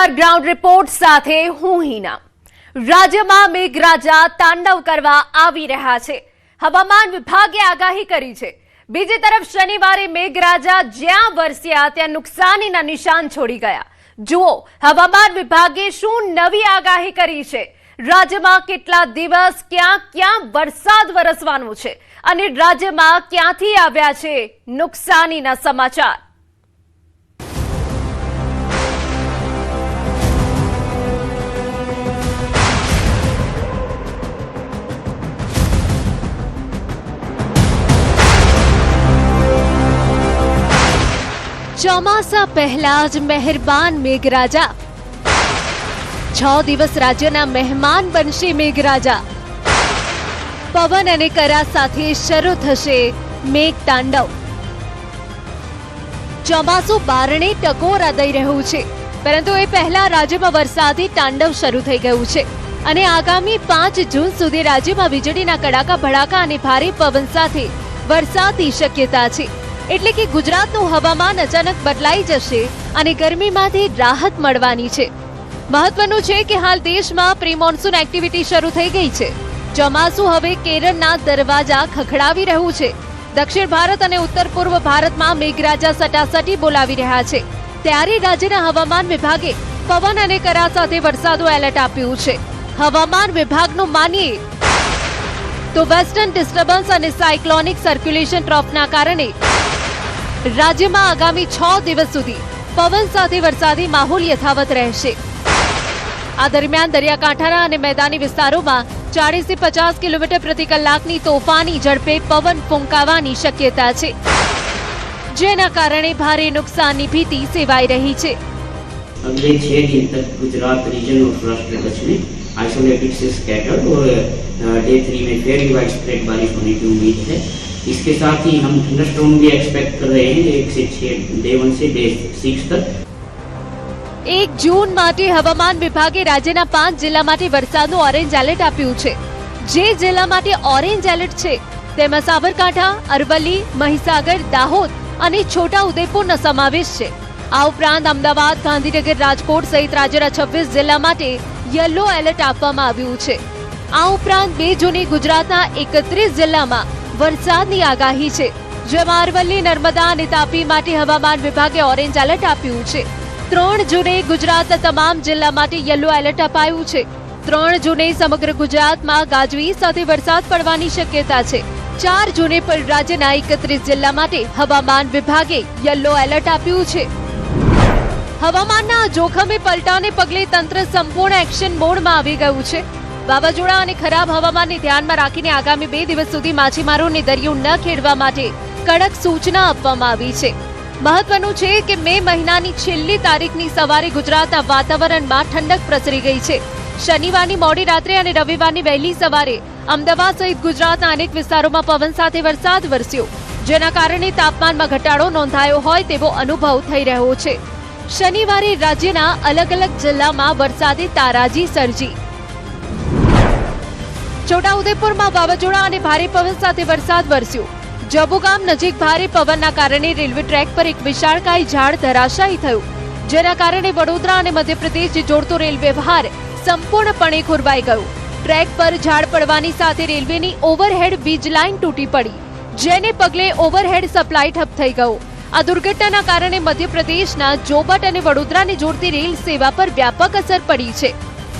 નમસ્કાર, ground report સાથે હું હિના। રાજ્યમાં મેઘરાજા તાંડવ કરવા આવી રહ્યા છે। હવામાન વિભાગે આગાહી કરી છે। બીજી તરફ શનિવારે મેઘરાજા જ્યાં વરસ્યા ત્યાં નુકસાનીના નિશાન છોડી ગયા। જુઓ હવામાન વિભાગે શું નવી આગાહી કરી છે। રાજ્યમાં કેટલા દિવસ ક્યાં ક્યાં વરસાદ વરસવાનો છે અને રાજ્યમાં ક્યાંથી આવ્યા છે નુકસાનીના સમાચાર। ચોમાસા પહેલા જ મહેરબાન મેઘરાજા, 6 દિવસ રાજ્યના મહેમાન બનશે મેઘરાજા। પવન અને કરા સાથે શરૂ થશે મેઘ તાંડવ। ચોમાસું બારણે ટકોરા દઈ રહ્યું છે, પરંતુ એ પહેલા રાજ્યમાં વરસાદી તાંડવ શરૂ થઈ ગયું છે અને આગામી 5 જૂન સુધી રાજ્યમાં વીજળીના કડાકા ભડાકા અને ભારે પવન સાથે વરસાદની શક્યતા છે। એટલે કે ગુજરાતનું હવામાન અચાનક બદલાઈ જશે અને ગરમીમાંથી રાહત મળવાની છે। મહત્વનું છે કે હાલ દેશમાં પ્રી મોન્સૂન એક્ટિવિટી શરૂ થઈ ગઈ છે। ચોમાસું હવે કેરળના દરવાજા ખખડાવી રહ્યું છે। દક્ષિણ ભારત અને ઉત્તર પૂર્વ ભારતમાં મેઘરાજા સટાસટી બોલાવી રહ્યા છે। ત્યારે રાજ્યના હવામાન વિભાગે પવન અને કરા સાથે વરસાદનું એલર્ટ આપ્યું છે। હવામાન વિભાગનું માનીએ તો વેસ્ટર્ન ડિસ્ટર્બન્સ અને સાયક્લોનિક સર્ક્યુલેશન ટ્રફના કારણે રાજ્યમાં આગામી 6 દિવસ સુધી પવન સાથે વરસાદી માહોલ યથાવત રહેશે। આ દરમિયાન દરિયાકાંઠાના અને મેદાની વિસ્તારોમાં 40 થી 50 કિલોમીટર પ્રતિ કલાકની તોફાની ઝડપે પવન ફૂંકાવાની શક્યતા છે, જેના કારણે ભારે નુકસાનની ભીતિ સેવાઈ રહી છે। अगले 6 दिन तक गुजरात रीजन और सौराष्ट्र कच्छ में आइसोलेटेड से स्कैटर्ड और डे 3 में फेयरली वाइड स्प्रेड बारिश होने की उम्मीद है। इसके साथ ही हम थंडरस्टॉर्म भी एक्सपेक्ट कर रहे हैं 1 से 6 डे 1 से डे 6 तक। 1 જૂન માટે હવામાન વિભાગે રાજ્યના 5 જિલ્લા માટે વરસાદનું ઓરેન્જ એલર્ટ આપ્યું છે। જે જિલ્લા માટે ઓરેન્જ એલર્ટ છે તેમાં સાબરકાંઠા, અરવલ્લી, મહીસાગર, દાહોદ અને છોટા ઉદેપુરનો સમાવેશ છે। આ ઉપરાંત અમદાવાદ, ગાંધીનગર, રાજકોટ સહિત રાજ્યના 26 જિલ્લા માટે યલો એલર્ટ આપવામાં આવ્યું છે। આ ઉપરાંત 2 જૂને ગુજરાતના 31 જિલ્લામાં વરસાદની આગાહી છે, જેમાં અરવલ્લી, નર્મદા અને તાપી માટે હવામાન વિભાગે ઓરેન્જ એલર્ટ આપ્યું છે। 3 જૂને ગુજરાતના તમામ જિલ્લા માટે યલો એલર્ટ અપાયું છે। 3 જૂને સમગ્ર ગુજરાતમાં ગાજવીજ સાથે વરસાદ પડવાની શક્યતા છે। 4 જૂને પણ રાજ્યના 31 જિલ્લા માટે હવામાન વિભાગે યલો એલર્ટ આપ્યું છે। હવામાનના જોખમે પલટાને પગલે તંત્ર સંપૂર્ણ એક્શન મોડમાં આવી ગયું છે। વાવાઝોડા અને ખરાબ હવામાનને ધ્યાનમાં રાખીને આગામી 2 દિવસ સુધી માછીમારોને દરિયો ન ખેડવા માટે કડક સૂચના આપવામાં આવી છે। મહત્વનું છે કે મે મહિનાની છેલ્લી તારીખની સવારે ગુજરાતના વાતાવરણમાં ઠંડક પ્રસરી ગઈ છે। શનિવારની મોડી રાત્રે અને રવિવારની વહેલી સવારે અમદાવાદ સહિત ગુજરાતના અનેક વિસ્તારોમાં પવન સાથે વરસાદ વરસ્યો, જેના કારણે તાપમાનમાં ઘટાડો નોંધાયો હોય તેવો અનુભવ થઈ રહ્યો છે। શનિવારે રાજ્યના અલગ અલગ જિલ્લામાં વરસાદે તારાજી સર્જી। છોટાઉદેપુરમાં વાવાઝોડા અને ભારે પવન સાથે વરસાદ વરસ્યો। જબુગામ નજીક ભારે પવનના કારણે રેલવે ટ્રેક પર એક વિશાળકાય ઝાડ ધરાશાયી થયું, જેના કારણે વડોદરા અને મધ્યપ્રદેશ જોડતો રેલ વ્યવહાર સંપૂર્ણપણે ખોરવાઈ ગયો। ટ્રેક પર ઝાડ પડવાની સાથે રેલવેની ઓવરહેડ વીજ લાઇન તૂટી પડી, જેને પગલે ઓવરહેડ સપ્લાય ઠપ થઈ ગયો। આ દુર્ઘટનાના કારણે મધ્યપ્રદેશના જોબટ અને વડોદરાને જોડતી રેલ સેવા પર વ્યાપક અસર પડી છે।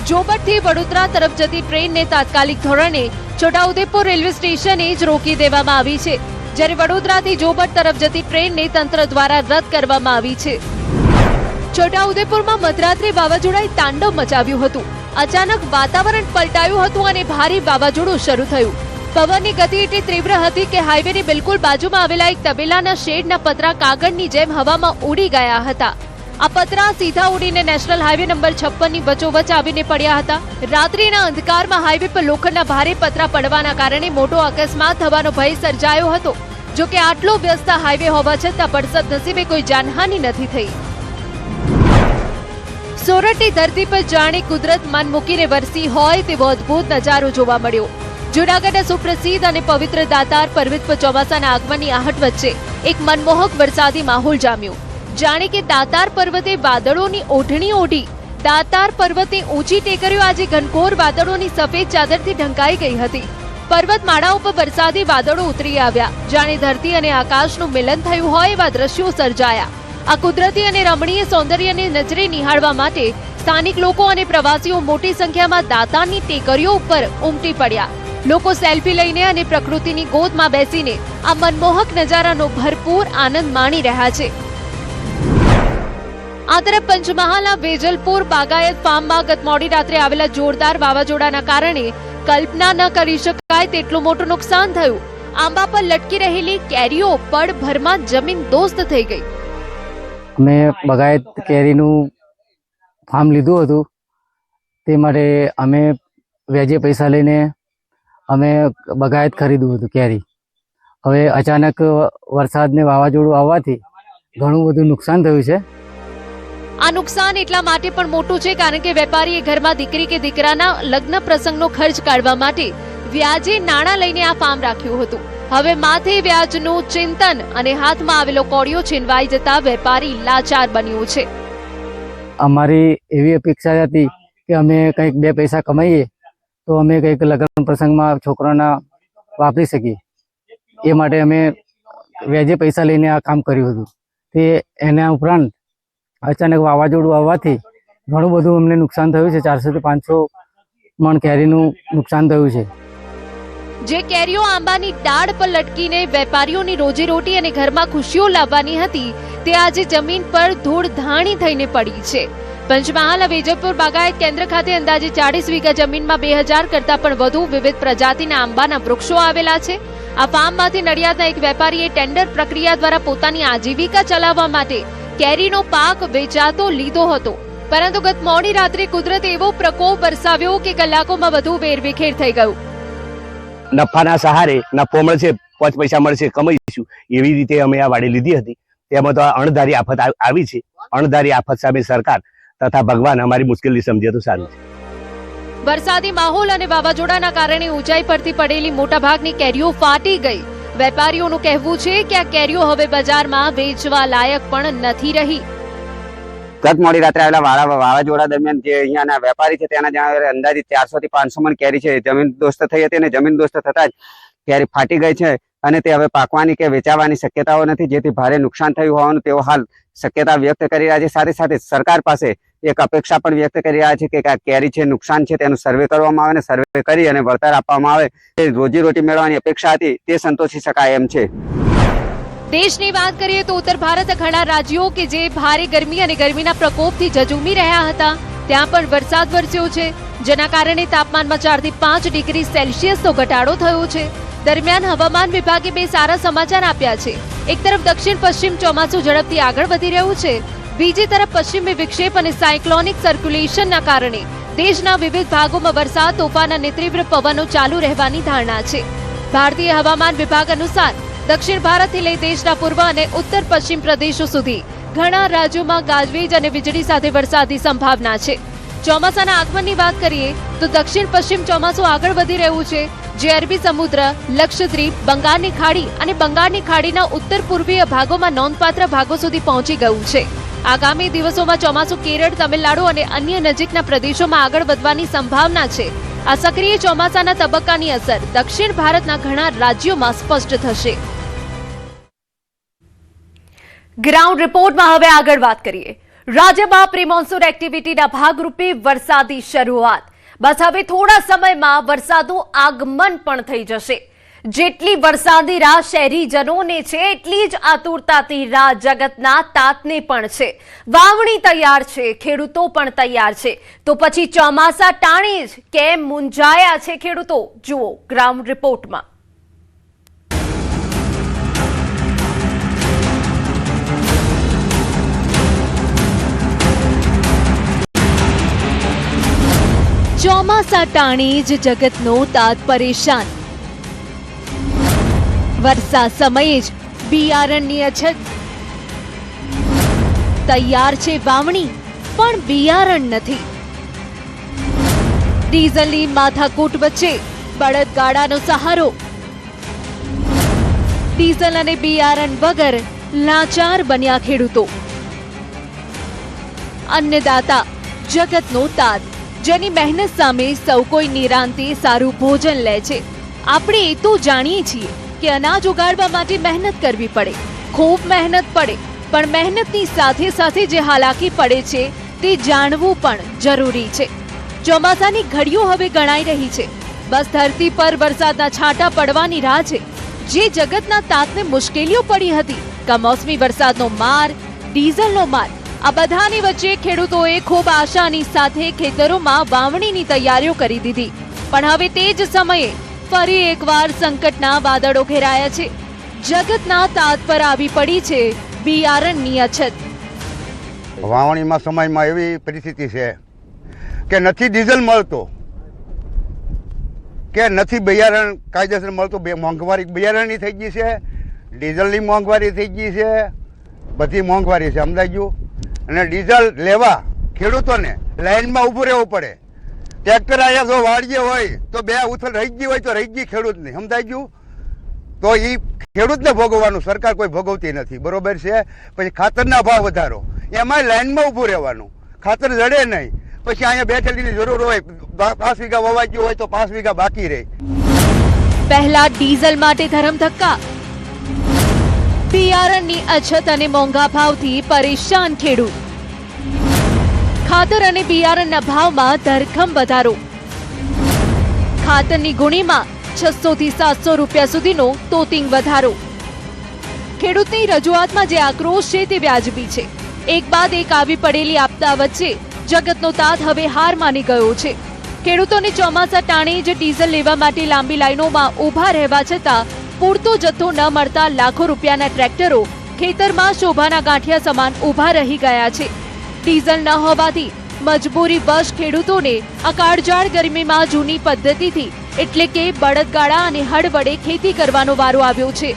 જોબટથી વડોદરા તરફ જતી ટ્રેનને તાત્કાલિક ધોરણે છોટાઉદેપુર રેલવે સ્ટેશને જ રોકી દેવામાં આવી છે, જ્યારે વડોદરાથી જોબટ તરફ જતી ટ્રેનને તંત્ર દ્વારા રદ કરવામાં આવી છે। છોટાઉદેપુરમાં મધરાત્રે વાવાઝોડાએ તાંડવ મચાવ્યું હતું। અચાનક વાતાવરણ પલટાયું હતું અને ભારે વાવાઝોડું શરૂ થયું। પવનની ગતિ એટલી તીવ્ર હતી કે હાઈવેની બિલકુલ બાજુમાં આવેલા એક તબેલાના શેડના પતરા કાગળની જેમ હવામાં ઉડી ગયા હતા। આ પતરા સીધા ઉડીને નેશનલ હાઈવે નંબર 56ની વચ્ચોવચ્ચ આવીને પડ્યા હતા। રાત્રિના અંધકારમાં હાઈવે પર લોખંડના ભારે પતરા પડવાના કારણે મોટો અકસ્માત થવાનો ભય સર્જાયો હતો। જો કે આટલો વ્યસ્ત હાઈવે હોવા છતાં પડસદ નસીબે કોઈ જાનહાનિ નથી થઈ। સોરઠની ધરતી પર જાણે કુદરત મન મૂકીને વરસી હોય તેવો અદભુત નજારો જોવા મળ્યો। જૂનાગઢના સુપ્રસિદ્ધ અને પવિત્ર દાતાર પર્વત પર ચોમાસાના આગમનની આહટ વચ્ચે એક મનમોહક વરસાદી માહોલ જામ્યો। જાણે કે દાતાર પર્વતે વાદળોની ઓઢણી ઓઢી દાતાર પર્વતની ઊંચી ટેકરીઓ આજે ઘનઘોર વાદળોની સફેદ ચાદરથી ઢંકાઈ ગઈ હતી. પર્વતમાળા ઉપર વરસાદી વાદળો ઉતરી આવ્યા. જાણે ધરતી અને આકાશનું મિલન થયું હોય એવા દ્રશ્યો સર્જાયા. આ કુદરતી અને રમણીય સૌંદર્યને નજરે નિહાળવા માટે સ્થાનિક લોકો અને પ્રવાસીઓ મોટી સંખ્યામાં દાતારની ટેકરીઓ ઉપર ઉમટી પડ્યા. લોકો સેલ્ફી લઈને અને પ્રકૃતિની ગોદમાં બેસીને આ મનમોહક નજારાનો ભરપૂર આનંદ માણી રહ્યા છે. આ તરફ પંચમહાલના વેજલપુર બાગાયત ફાર્મમાં ગત મોડી રાત્રે આવેલા જોરદાર વાવાઝોડાના કારણે કલ્પના ન કરી શકાય તેટલું મોટું નુકસાન થયું. આંબા પર લટકી રહેલી કેરીઓ પળભરમાં જમીન દોસ્ત થઈ ગઈ. અમે બગાયત કેરીનું ફાર્મ લીધું હતું, તે માટે અમે વ્યાજે પૈસા લઈને અમે બગાયત ખરીદ્યું હતું કેરી. હવે અચાનક વરસાદ ને વાવાઝોડું આવવાથી ઘણું બધું નુકસાન થયું છે. આ નુકસાન એટલા માટે પણ મોટું છે કારણ કે વેપારીએ ઘરમાં દીકરી કે દીકરાના લગ્ન પ્રસંગનો ખર્ચ કાઢવા માટે વ્યાજે નાણાં લઈને આ ફાર્મ રાખ્યું હતું. હવે માથે વ્યાજનું ચિંતન અને હાથમાં આવેલો કોળિયો છીનવાઈ જતા વેપારી લાચાર બન્યો છે. અમારી એવી અપેક્ષા હતી કે અમે કંઈક બે પૈસા કમાઈએ તો અમે કંઈક લગ્ન પ્રસંગમાં છોકરાના વાપરી શકીએ. એ માટે અમે વ્યાજે પૈસા લઈને આ કામ કર્યું હતું. તે એના ઉપરાંત અચાનક વાવાઝોડું આવવાથી ઘણું બધું અમને નુકસાન થયું છે. 400 થી 500 મણ કેરીનું નુકસાન થયું છે. જે કેરીઓ આંબાની ડાળ પર લટકીને વેપારીઓની રોજીરોટી અને ઘરમાં ખુશીઓ લાવવાની હતી તે આજે જમીન પર ધૂળ ધાણી થઈને પડી છે. પંચમહાલના વેજલપુર બાગાયત કેન્દ્ર ખાતે અંદાજે 40 વીઘા જમીનમાં 2000 કરતા પણ વધુ વિવિધ પ્રજાતિના આંબાના વૃક્ષો આવેલા છે. આ ફાર્મમાંથી નડિયાદના એક વેપારીએ ટેન્ડર પ્રક્રિયા દ્વારા પોતાની આજીવિકા ચલાવવા માટે કેરીનો પાક વેચાતો લીધો હતો, પરંતુ ગત મોડી રાત્રે કુદરતે એવો પ્રકોપ વરસાવ્યો કે કલાકોમાં બધું વેરવિખેર થઈ ગયું. નફાના સહારે નફો મળશે, 5 પૈસા મળશે, કમાઈશું એવી રીતે અમે આ વાડી લીધી હતી. તેમાં તો અણધારી આફત આવી છે. અણધારી આફત સામે સરકાર તથા ભગવાન અમારી મુશ્કેલી સમજે તો સારું છે. વરસાદી માહોલ અને વાવાઝોડાના કારણે ઊંચાઈ પરથી પડેલી મોટાભાગની કેરીઓ ફાટી ગઈ. વેપારીઓનું કહેવું છે કે આ કેરીઓ હવે બજારમાં વેચવા લાયક પણ નથી રહી. ગત મોડી રાત્રે આવેલા વાવાઝોડા દરમિયાન જે અહીંયાના વેપારી છે તેના જણાવ્યા અંદાજિત 400 થી 500 મણ કેરી છે જમીન દોસ્ત થઈ હતી અને જમીન દોસ્ત થતા જ કેરી ફાટી ગઈ છે અને તે હવે પાકવાની કે વેચાવાની શક્યતાઓ નથી, જેથી ભારે નુકસાન થયું હોવાનું તેઓ હાલ શક્યતા વ્યક્ત કરી રહ્યા છે. સાથે સાથે સરકાર પાસે એક અપેક્ષા પણ વ્યક્ત કરી રહ્યા છે કે આ કેરી છે નુકસાન છે તેનું સર્વે કરવામાં આવે અને સર્વે કરી અને વળતર આપવામાં આવે. તે રોજીરોટી મેળવવાની અપેક્ષા હતી તે સંતોષી શકાય એમ છે. દેશની વાત કરીએ તો ઉત્તર ભારત ઘણા રાજ્યો કે જે ભારે ગરમી અને ગરમીના પ્રકોપથી ઝઝૂમી રહ્યા હતા ત્યાં પણ વરસાદ વરસ્યો છે, જેના કારણે તાપમાનમાં 4 થી 5 ડિગ્રી સેલ્સિયસનો ઘટાડો થયો છે. દરમિયાન હવામાન વિભાગે બે સારા સમાચાર આપ્યા છે. એક તરફ દક્ષિણ પશ્ચિમ ચોમાસું ઝડપથી આગળ વધી રહ્યું છે, બીજી તરફ પશ્ચિમી વિક્ષેપ અને સાયક્લોનિક સર્ક્યુલેશનના કારણે દેશના વિવિધ ભાગોમાં વરસાદ, તોફાન અને તીવ્ર પવનો ચાલુ રહેવાની ધારણા છે. ભારતીય હવામાન વિભાગ અનુસાર દક્ષિણ ભારતથી લઈ દેશના પૂર્વ અને ઉત્તર પશ્ચિમ પ્રદેશો સુધી ઘણા રાજ્યોમાં ગાજવીજ અને વીજળી સાથે વરસાદની સંભાવના છે. ચોમાસાના આગમનની વાત કરીએ તો દક્ષિણ પશ્ચિમ ચોમાસું આગળ વધી રહ્યું છે, જે અરબી સમુદ્ર, લક્ષદ્વીપ, બંગાળની ખાડી અને બંગાળની ખાડીના ઉત્તર પૂર્વીય ભાગોમાં નોંધપાત્ર ભાગો સુધી પહોંચી ગયું છે. આગામી દિવસોમાં ચોમાસું કેરળ, તમિલનાડુ અને અન્ય નજીકના પ્રદેશોમાં આગળ વધવાની સંભાવના છે. આ સક્રિય ચોમાસાના તબક્કાની અસર દક્ષિણ ભારતના ઘણા રાજ્યોમાં સ્પષ્ટ થશે. ગ્રાઉન્ડ રિપોર્ટમાં હવે આગળ વાત કરીએ. રાજ્યમાં પ્રી મોન્સૂન એક્ટિવિટીના ભાગરૂપે વરસાદી શરૂઆત. બસ હવે થોડા સમયમાં વરસાદનું આગમન પણ થઈ જશે. જેટલી વરસાદી રાહ શહેરીજનોને છે એટલી જ આતુરતાથી રાહ જગતના તાતને પણ છે. વાવણી તૈયાર છે, ખેડૂતો પણ તૈયાર છે, તો પછી ચોમાસા ટાણે જ કેમ મૂંઝાયા છે ખેડૂતો? જુઓ ગ્રાઉન્ડ રિપોર્ટમાં. ચોમાસા ટાણે જ જગતનો તાત પરેશાન. વરસાદ સમયે જ બિયારણની અછત. તૈયાર છે વાવણી પણ બિયારણ નથી. ડીઝલની માથાકૂટ વચ્ચે બળદગાડાનો સહારો. ડીઝલ અને બિયારણ વગર લાચાર બન્યા ખેડૂતો. અન્નદાતા જગતનો તાત, જેની મહેનત સામે સૌ કોઈ નિરાંતે સારું ભોજન લે છે. આપણે એ તો જાણીએ છીએ કે અનાજ ઉગાડવા માટે મહેનત કરવી પડે, ખૂબ મહેનત પડે, પણ મહેનતની સાથે સાથે જે હાલાકી પડે છે તે જાણવું પણ જરૂરી છે. ચોમાસાની ઘડીઓ હવે ગણાઈ રહી છે. બસ ધરતી પર વરસાદના છાંટા પડવાની રાહ છે. જે જગતના તાતને મુશ્કેલીઓ પડી હતી, કમોસમી વરસાદનો માર, ડીઝલનો માર, આ બધાની વચ્ચે ખેડૂતોએ ખૂબ આશાની સાથે ખેતરોમાં વાવણીની તૈયારીઓ કરી દીધી. પણ હવે તે જ સમયે ફરી એકવાર સંકટના વાદળો ઘેરાયા છે. જગતના તાત પર આવી પડી છે બિયારણની અછત. વાવણીમાં સમયમાં એવી પરિસ્થિતિ છે કે નથી ડીઝલ મળતો, કે નથી બિયારણ કાયદેસર મળતું. મોંઘવારી બિયારણની થઈ ગઈ છે, ડીઝલની મોંઘવારી થઈ ગઈ છે, બધી મોંઘવારી છે, સમજાઈ ગયું. અને ડીઝલ લેવા ખેડૂતોને લાઈનમાં ઊભું રહેવું પડે. ટ્રેક્ટર અહીંયા જો વાળીએ હોય તો બે ઉથલ રહી ગઈ હોય તો રહી ગઈ ખેડૂતની, સમજાઈ ગયું. તો એ ખેડૂતને ભોગવવાનું, સરકાર કોઈ ભોગવતી નથી, બરોબર છે. પછી ખાતરના ભાવ વધારો, એમાં લાઈનમાં ઊભું રહેવાનું, ખાતર જડે નહીં. પછી અહીંયા બેઠેલીની જરૂર હોય, 5 વીઘા વવાઈ ગયું હોય તો 5 વીઘા બાકી રહે. પહેલા ડીઝલ માટે ધરમ ધક્કા, બિયારણની અછત અને મોંઘા ભાવથી પરેશાન ખેડૂત. ખાતર અને બિયારણના ભાવમાં ધરખમ વધારો. ખાતરની ગુણીમાં 600 થી 700 રૂપિયા સુધીનો તોતિંગ વધારો. ખેડૂતની રજૂઆતમાં જે આક્રોશ છે તે વ્યાજબી છે. એક બાદ એક આવી પડેલી આપદા વચ્ચે જગતનો તાત હવે હાર માની ગયો છે. ખેડૂતોને ચોમાસા ટાણે જ ડીઝલ લેવા માટે લાંબી લાઈનોમાં ઊભા રહેવા છતાં પૂરતો જથ્થો ન મળતા લાખો રૂપિયાના ટ્રેક્ટરો ખેતરમાં શોભાના ગાંઠિયા સમાન ઊભા રહી ગયા છે. ડીઝલ ન હોવાથી મજબૂરીવશ ખેડૂતોને આ કાળઝાળ ગરમીમાં જૂની પદ્ધતિથી એટલે કે બળદગાડા અને હળ વડે ખેતી કરવાનો વારો આવ્યો છે.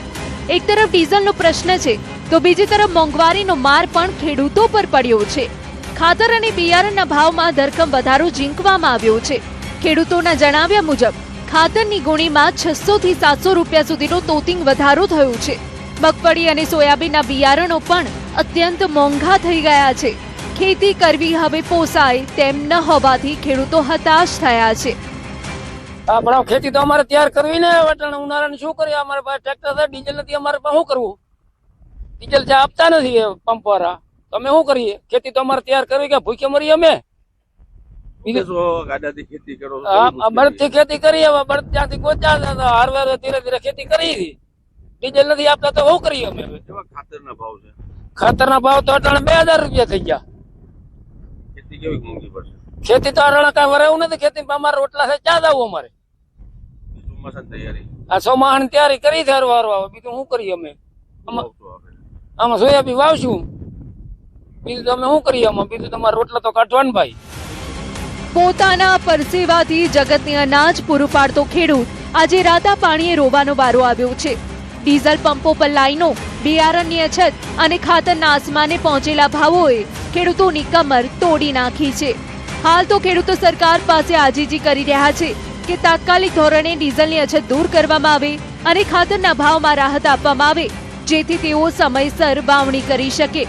એક તરફ ડીઝલનો પ્રશ્ન છે તો બીજી તરફ મોંઘવારીનો માર પણ ખેડૂતો પર પડ્યો છે. ખાતર અને બિયારણના ભાવમાં ધરખમ વધારો ઝીંકવામાં આવ્યો છે. ખેડૂતોના જણાવ્યા મુજબ ખાતરની ગુણીમાં 600 થી 700 રૂપિયા સુધીનો તોતિંગ વધારો થયો છે. મગફળી અને સોયાબીનના બિયારણો પણ અત્યંત મોંઘા થઈ ગયા છે. ખેતી કરવી હવે પોસાય તેમ ન હોવાથી ખેડૂતો હતાશ થયા છે. પણ ખેતી તો અમારે તૈયાર કરવી ને, ઉનાળાને શું કરીએ? અમારે પાસે ટ્રેક્ટર છે, ડીઝલ નથી, અમારે પાસે શું કરવું? ડીઝલ છે આપતા નથી પંપ વાળા, અમે શું કરીએ? ખેતી તો અમારે તૈયાર કરવી કે ભૂખે મરીએ અમે? બળદથી ખેતી કરી, હવે બળદ ત્યાંથી ગોચ્યા, હારવાર ધીરે ધીરે ખેતી કરી. ડીઝલ નથી આપતા તો શું કરીએ અમે? ખાતરના ભાવ છે, ખાતરના ભાવ તો અટાણે 2000 રૂપિયા થઈ ગયા. ખેતી કેવી મોંઘી પડશે? ખેતી તો અટાણે કઈ વરાવું નથી. ખેતી અમારે રોટલા છે, ચા દાવું અમારે. ચોમાસાની તૈયારી, આ ચોમાસાની તૈયારી કરી છે હરવાર. બીજું શું કરીએ અમે? આમાં સોયાબીન વાવશું, બીજું તો અમે શું કરીએ? આમાં બીજું તમારે રોટલા તો કાઢવાનું ભાઈ. પોતાના પરસેવાથી જગતને અનાજ પૂરું પાડતો ખેડૂત આજે રાતા પાણીએ રોવાનો વારો આવ્યો છે. ડીઝલ પંપો પર લાઈનો, બિયારણની અછત અને ખાતરના આસમાને પહોંચેલા ભાવોએ ખેડૂતોની કમર તોડી નાખી છે. હાલ તો ખેડૂતો સરકાર પાસે આજીજી કરી રહ્યા છે કે તાત્કાલિક ધોરણે ડીઝલની અછત દૂર કરવામાં આવે અને ખાતરના ભાવમાં રાહત આપવામાં આવે, જેથી તેઓ સમયસર વાવણી કરી શકે.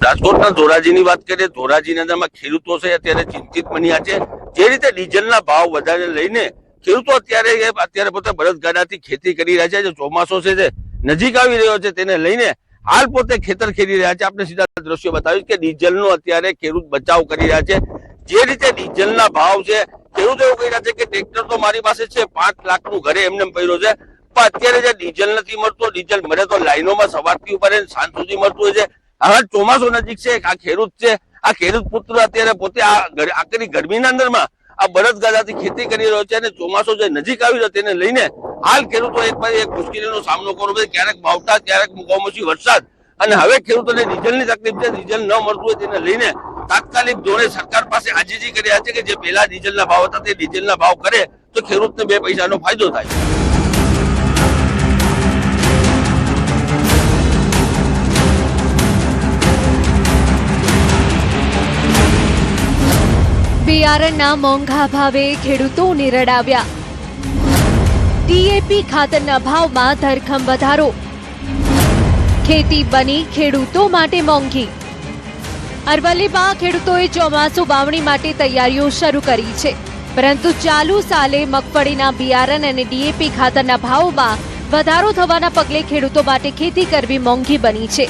રાજકોટના ધોરાજીની વાત કરીએ, ધોરાજીના અંદરમાં ખેડૂતો છે અત્યારે ચિંતિત બન્યા છે. જે રીતે ડીઝલના ભાવ વધારે લઈને ખેડૂતો અત્યારે પોતે બળદગાડાથી ખેતી કરી રહ્યા છે. ચોમાસો છે તે નજીક આવી રહ્યો છે, તેને લઈને હાલ પોતે ખેતર ખેડી રહ્યા છે. આપણે સીધા દ્રશ્યો બતાવ્યું કે ડીઝલનો અત્યારે ખેડૂત બચાવ કરી રહ્યા છે. જે રીતે ડીઝલના ભાવ છે, ખેડૂતો એવું કહી રહ્યા છે કે ટ્રેક્ટર તો મારી પાસે છે, 5 લાખનું ઘરે એમને પડ્યો છે, પણ અત્યારે જે ડીઝલ નથી મળતો, ડીઝલ મળે તો લાઈનોમાં સવારથી ઉપર સાંજ સુધી મળતું હોય છે. હવે ચોમાસું નજીક છે, આ ખેડૂત છે, આ ખેડૂત પુત્ર અત્યારે પોતે આકરી ગરમીના અંદરમાં આ બળદગાડાથી ખેતી કરી રહ્યો છે અને ચોમાસું જે નજીક આવી રહ્યો તેને લઈને હાલ ખેડૂતો એક મુશ્કેલીનો સામનો કરવો પડે. ક્યારેક માવઠા, ક્યારેક કમોસમી વરસાદ, અને હવે ખેડૂતોને ડીઝલની તકલીફ છે. ડીઝલ ન મળતું હોય તેને લઈને તાત્કાલિક ધોરણે સરકાર પાસે આજીજી કરી રહ્યા છે કે જે પહેલા ડીઝલના ભાવ હતા તે ડીઝલના ભાવ કરે તો ખેડૂતને 2 પૈસાનો ફાયદો થાય. બિયારણના મોંઘા ભાવે ખેડૂતોને રડાવ્યા. ડીએપી ખાતરના ભાવમાં ધરખમ વધારો. ખેતી બની ખેડૂતો માટે મોંઘી. અરવલ્લીમાં ખેડૂતોએ ચોમાસુ વાવણી માટે તૈયારીઓ શરૂ કરી છે, પરંતુ ચાલુ સાલે મગફળીના બિયારણ અને ડીએપી ખાતરના ભાવમાં વધારો થવાના પગલે ખેડૂતો માટે ખેતી કરવી મોંઘી બની છે.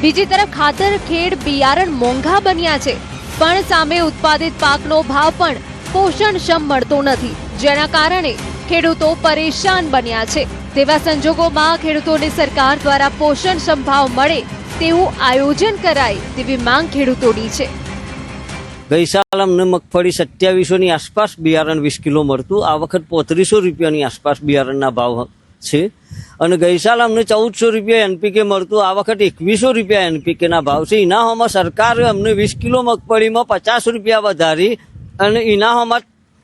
બીજી તરફ ખાતર, ખેડ, બિયારણ મોંઘા બન્યા છે, પણ સામે ઉત્પાદિત પાકનો ભાવ પણ પોષણક્ષમ મળતો નથી, જેના કારણે ખેડૂતો પરેશાન બન્યા છે. તેવા સંજોગોમાં ખેડૂતોને સરકાર દ્વારા પોષણક્ષમ ભાવ મળે તેવું આયોજન કરાય તેવી માંગ ખેડૂતોની છે. ગઈ સાલ અમને મગફળી 2700ની આસપાસ બિયારણ 20 કિલો મળતું. આ વખત 3500 રૂપિયાની આસપાસ બિયારણના ભાવ છે અને ગઈ સાલ અમને 1400 રૂપિયા એનપીકે મળતું. આ વખત 2100 રૂપિયા એનપીકેના ભાવ છે. ઇનાહોમાં સરકારે અમને 20 કિલો મગફળીમાં 50 રૂપિયા વધારી અને ઇનાહોમાં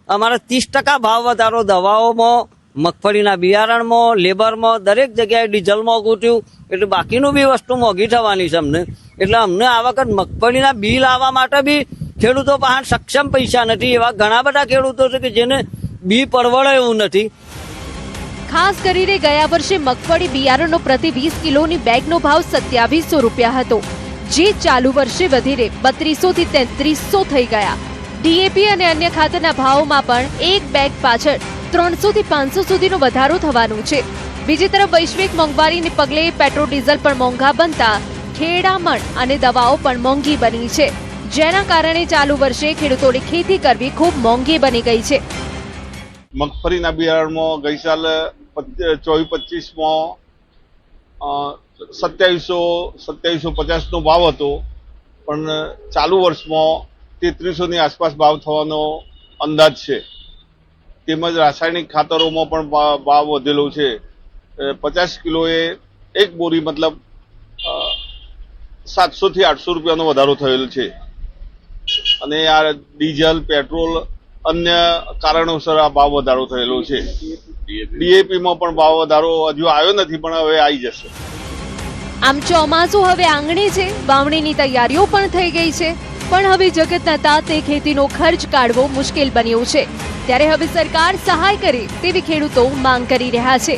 અમારા 30% ભાવ વધારો. દવાઓમાં, મગફળીના બિયારણમાં, લેબરમાં, દરેક જગ્યાએ ડીઝલ મોંઘું થયું, એટલે બાકીનું બી વસ્તુ મોંઘી થવાની છે અમને. એટલે અમને આ વખત મગફળીના બી લાવવા માટે બી ખેડૂતો પાસે સક્ષમ પૈસા નથી. એવા ઘણા બધા ખેડૂતો છે કે જેને બી પરવડે એવું નથી. ખાસ કરીને ગયા વર્ષે મગફળી બિયારણનો પ્રતિ 20 કિલોની બેગનો ભાવ 2700 રૂપિયા હતો, જે ચાલુ વર્ષે વધીને 3200 થી 3300 થઈ ગયા. ડીએપી અને અન્ય ખાતરના ભાવમાં પણ એક બેગ પાછળ 300 થી 500 સુધીનો વધારો થવાનો છે. બીજી તરફ વૈશ્વિક મોંઘવારીને પગલે પેટ્રોલ ડીઝલ પણ મોંઘા બનતા ખેડામણ અને દવાઓ પણ મોંઘી બની છે, જેના કારણે ચાલુ વર્ષે ખેડૂતોને ખેતી કરવી ખૂબ મોંઘી બની ગઈ છે. મગફળીના બિયારણમાં ગઈ સાલ 24-25માં 2750નો ભાવ હતો, પણ ચાલુ વર્ષમાં 3300ની આસપાસ ભાવ થવાનો અંદાજ છે. તેમજ રાસાયણિક ખાતરોમાં પણ ભાવ વધેલો છે. 50 કિલોએ એક બોરી મતલબ 700 થી 800 રૂપિયાનો વધારો થયેલો છે. અને આ ડીઝલ, પેટ્રોલ, અન્ય કારણોસર આ ભાવ વધારો થયેલો છે. ડીએપીમાં પણ ભાવ વધારો હજુ આવ્યો નથી, પણ હવે આવી જશે. આમ ચોમાસું હવે આંગણે છે, વાવણીની તૈયારીઓ પણ થઈ ગઈ છે, પણ હવે જગતના તાતે ખેતીનો ખર્ચ કાઢવો મુશ્કેલ બન્યો છે. ત્યારે હવે સરકાર સહાય કરે તેવી ખેડૂતો માંગ કરી રહ્યા છે.